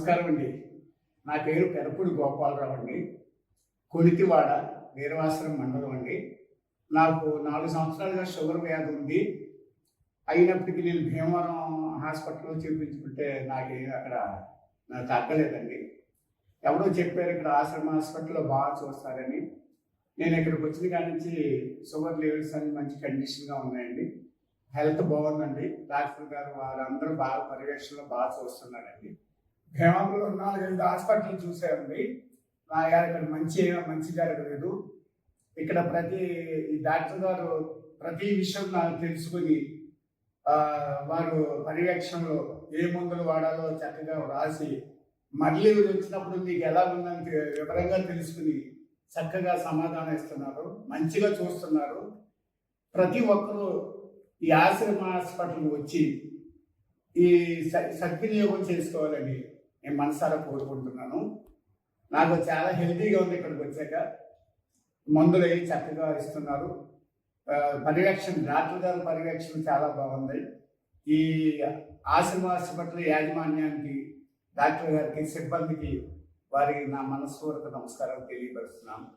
నమస్కారం అండి. నా పేరు పెరపూడి గోపాలరావు అండి. కొలితివాడ వీరవాసరం మండలం అండి. నాకు 4 సంవత్సరాలుగా షుగర్ వ్యాధి ఉంది. అయినప్పటికీ నేను భీమవరం హాస్పిటల్లో చూపించుకుంటే అక్కడ నాకు తగ్గలేదండి. ఎవరో చెప్పారు ఇక్కడ ఆశ్రమ హాస్పిటల్లో బాగా చూస్తారని. నేను ఇక్కడికి వచ్చిన కాడి నుంచి షుగర్ లెవెల్స్ అన్ని మంచి కండిషన్గా ఉన్నాయండి. హెల్త్ బాగుందండి. డాక్టర్ గారు వాళ్ళందరూ బాగా పర్యవేక్షణలో బాగా చూస్తున్నారండి. భీమవరంలో 4-5 హాస్పిటల్ చూసామండి. ఇక్కడ మంచి జరగలేదు. ఇక్కడ ఈ డాక్టర్ గారు ప్రతి విషయం నాకు తెలుసుకుని వారు పర్యవేక్షణలో ఏ మందులు వాడాలో చక్కగా రాసి మళ్ళీ వచ్చినప్పుడు మీకు ఎలా ఉందని వివరంగా తెలుసుకుని చక్కగా సమాధానం ఇస్తున్నారు. మంచిగా చూస్తున్నారు. ప్రతి ఒక్కరూ ఈ ఆశ్రమ హాస్పిటల్కి వచ్చి ఈ సద్వినియోగం చేసుకోవాలని నేను మనసారా కోరుకుంటున్నాను. నాకు చాలా హెల్తీగా ఉంది. ఇక్కడికి వచ్చాక మందులు అవి చక్కగా ఇస్తున్నారు. డాక్టర్ గారి పర్యవేక్షణ చాలా బాగుంది. ఈ ఆశ్రమ హాస్పిటల్ యాజమాన్యానికి, డాక్టర్ గారికి, సిబ్బందికి వారికి నా మనస్ఫూర్తిక నమస్కారాలు తెలియపరుస్తున్నాను.